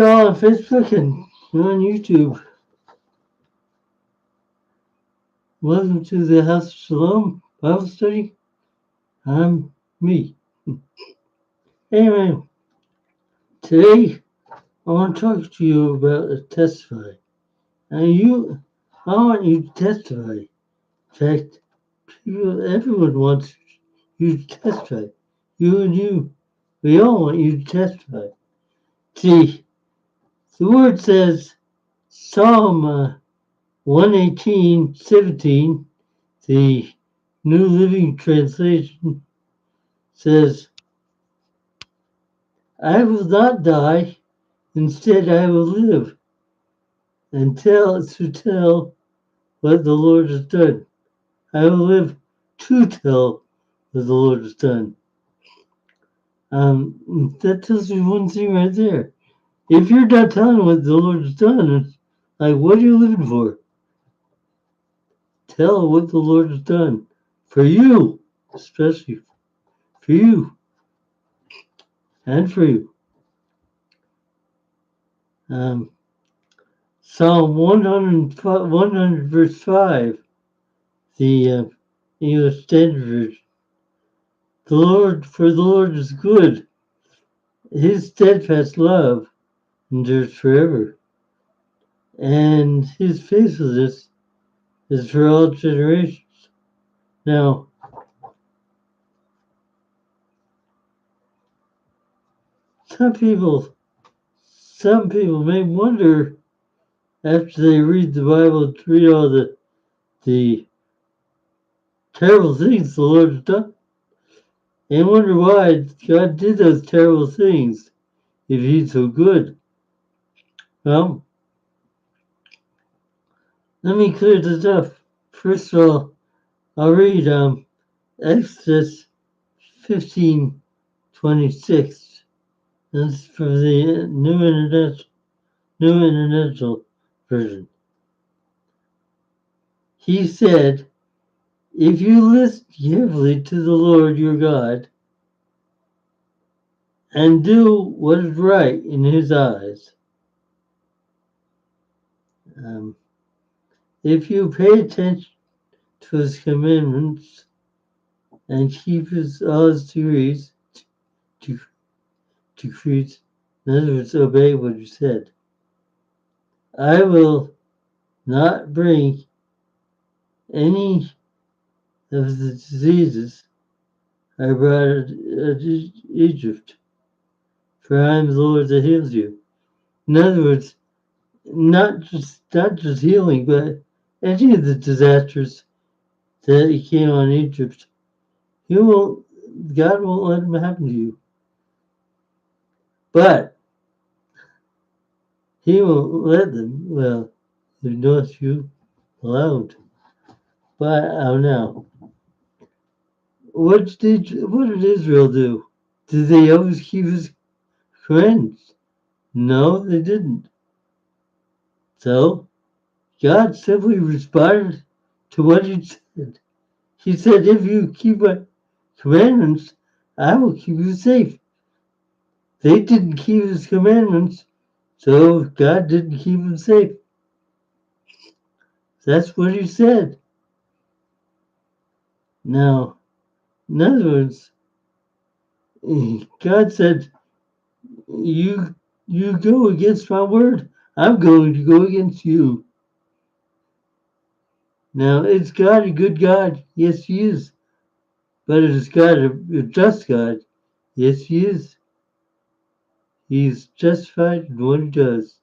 on Facebook and on YouTube. Welcome to the House of Shalom Bible Study. I'm me. Anyway, today I want to talk to you about a testify. I want you to testify. In fact, everyone wants you to testify. You and you, we all want you to testify. See, the word says Psalm 118:17, the New Living Translation says, I will not die, instead I will live and tell what the Lord has done. I will live to tell what the Lord has done. That tells you one thing right there. If you're not telling what the Lord has done, it's like, what are you living for? Tell what the Lord has done for you, especially for you and for you. Psalm 100 verse 5, the English Standard Version. For the Lord is good. His steadfast love endures forever, and his faithfulness is for all generations. Now, some people may wonder after they read the Bible, to read all the terrible things the Lord has done, and wonder why God did those terrible things if he's so good. Well, let me clear this up. First of all, I'll read Exodus 15:26. That's from the New International Version. He said, if you listen carefully to the Lord your God and do what is right in his eyes, if you pay attention to his commandments and keep all his decrees, in other words, obey what he said, I will not bring any of the diseases I brought out Egypt, for I am the Lord that heals you. In other words, not just healing, but any of the disasters that came on Egypt, God won't let them happen to you. But he won't let them, well, unless you allowed. But now, what did Israel do? Did they always keep his commandments? No, they didn't. So God simply responded to what he said. He said, if you keep my commandments, I will keep you safe. They didn't keep his commandments, so God didn't keep them safe. That's what he said. Now, in other words, God said, you go against my word, I'm going to go against you. Now, is God a good God? Yes, he is. But is God a just God? Yes, he is. He's justified in what he does.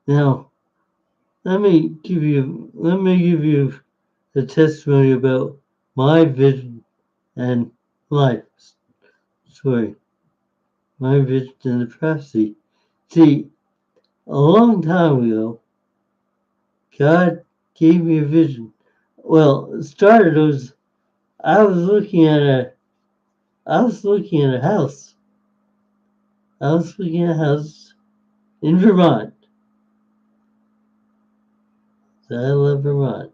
Now, let me give you a testimony about my vision and life. Sorry, my vision and the prophecy. See, a long time ago, God gave me a vision. Well, it started I was looking at a house. I was looking at a house in Vermont. I love Vermont.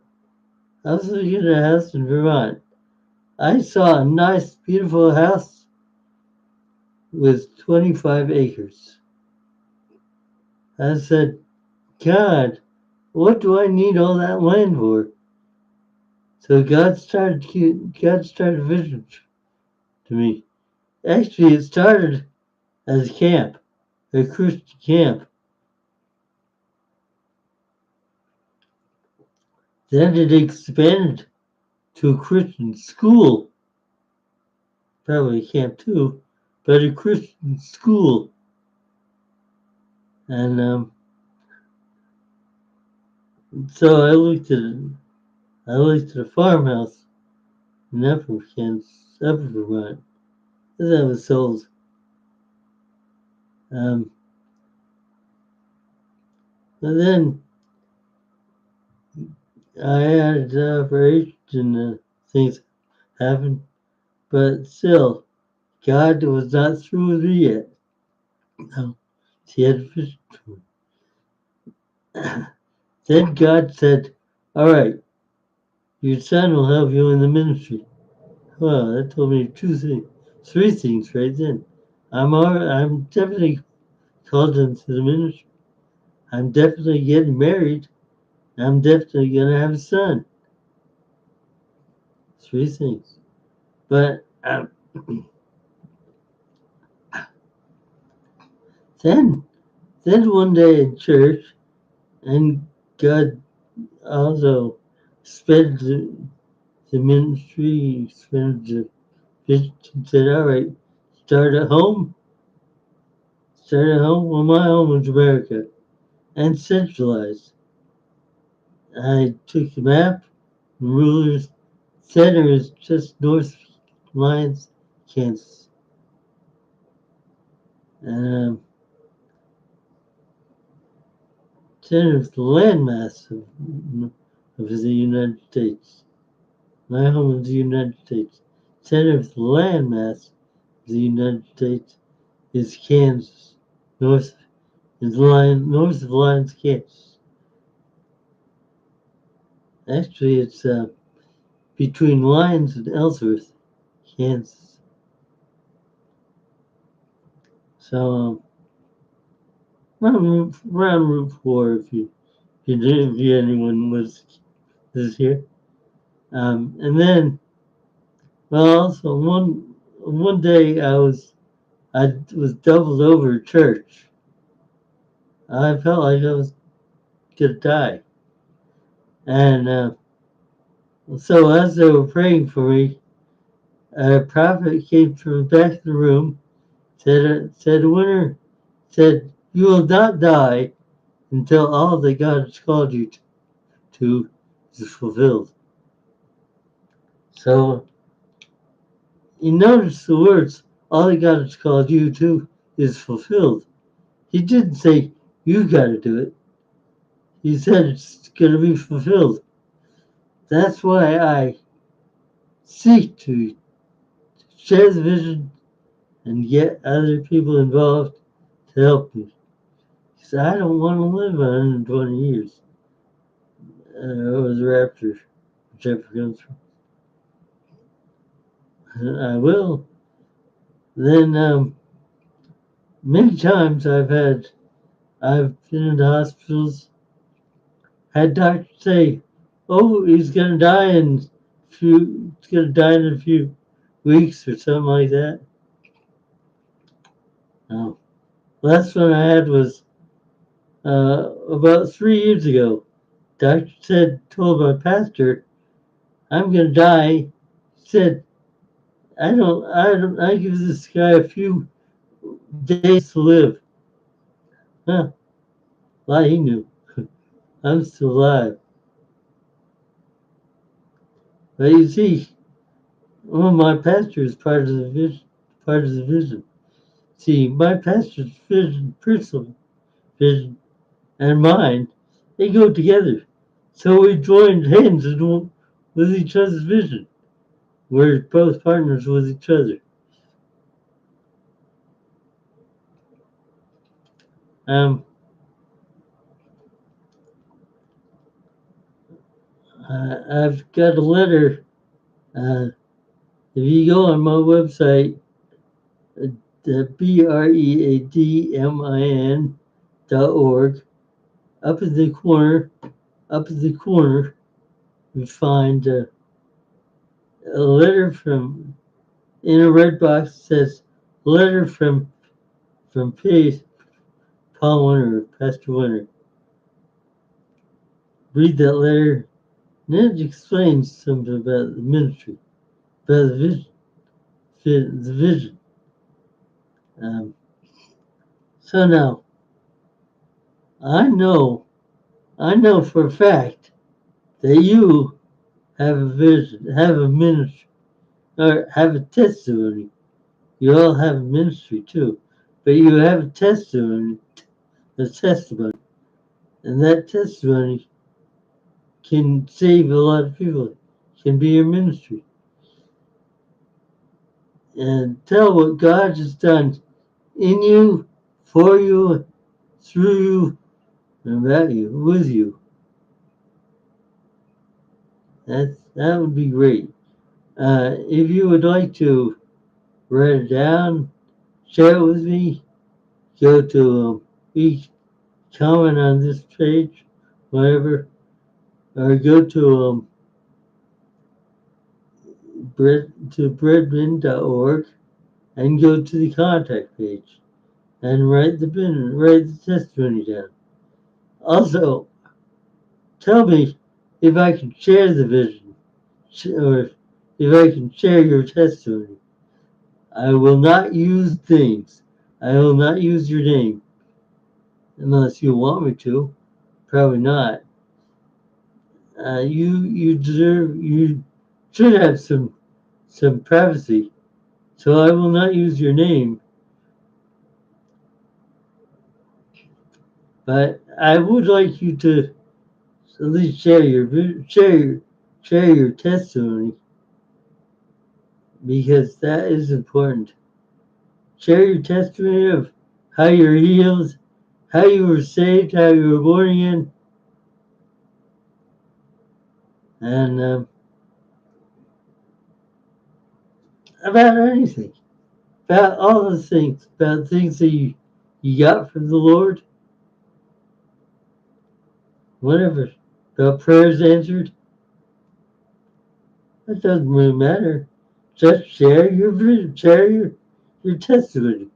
I was looking at a house in Vermont. I saw a nice, beautiful house with 25 acres. I said, God, what do I need all that land for? So God started vision to me. Actually, it started as a camp, a Christian camp. Then it expanded to a Christian school, probably a camp too, but a Christian school. And so I looked at a farmhouse in Upper Vermont. That was sold. Um, and then I had an operation and things happened, but still, God was not through with me yet. No, He had vision for me. Then God said, "All right, your son will help you in the ministry." Well, that told me three things right then. I'm definitely called into the ministry. I'm definitely getting married. I'm definitely gonna have a son. Three things. But then, then one day in church, and God also sped the ministry, sped the vision, and said, "All right, start at home. Start at home." Well, my home was America, and centralized. I took the map, rulers, center is just north Lyons, Kansas. And center is the landmass of the United States. My home is the United States. Center of the landmass of the United States is Kansas. North north of Lyons, Kansas. Actually, it's between Lyons and Ellsworth, Kansas. So around Route 4, if anyone is here. And then, well, also one day I was doubled over at church. I felt like I was gonna die, and so as they were praying for me, a prophet came from the back of the room, said, "Winner, said you will not die until all that God has called you to is fulfilled." So you notice the words, "all that God has called you to is fulfilled." He didn't say you got to do it. He said it's going to be fulfilled. That's why I seek to share the vision and get other people involved to help me. Because I don't want to live 120 years. Or the rapture, whichever comes from. I will. Then many times I've been in the hospitals, had doctors say, "Oh, he's gonna die in a few weeks or something like that." No. Last one I had was about 3 years ago. Doctor told my pastor, "I'm gonna die." He said, I give this guy a few days to live." Huh? Well, he knew. I'm still alive. But you see, well, my pastor is part of the vision. Part of the vision. See, my pastor's vision, personal vision, and mine, they go together. So we joined hands with each other's vision. We're both partners with each other. Um, I've got a letter. If you go on my website, the BREADMIN.org. Up in the corner, we find a letter from, in a red box, says letter from Paul Winter, Pastor Winter. Read that letter, and it explains something about the ministry, about the vision. So now, I know for a fact that you have a vision, have a ministry, or have a testimony. You all have a ministry too, but you have a testimony, and that testimony can save a lot of people. Can be your ministry, and tell what God has done in you, for you, through you, and about you, with you. That would be great. If you would like to write it down, share it with me, go to each comment on this page, whatever, or go to breadman.org and go to the contact page and write the testimony down. Also, tell me if I can share the vision, or if I can share your testimony. I will not use things. I will not use your name unless you want me to. Probably not. You should have some privacy. So I will not use your name, but I would like you to at least share your testimony, because that is important. Share your testimony of how you're healed, how you were saved, how you were born again, and about anything, about all the things, about things that you got from the Lord, whatever, about prayers answered. It doesn't really matter. Just share your vision, share your testimony.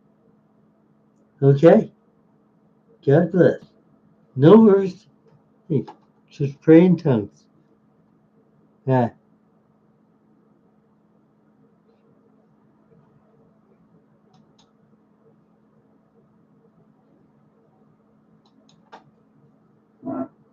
Okay? God bless. No worries. Hey, just pray in tongues. Yeah.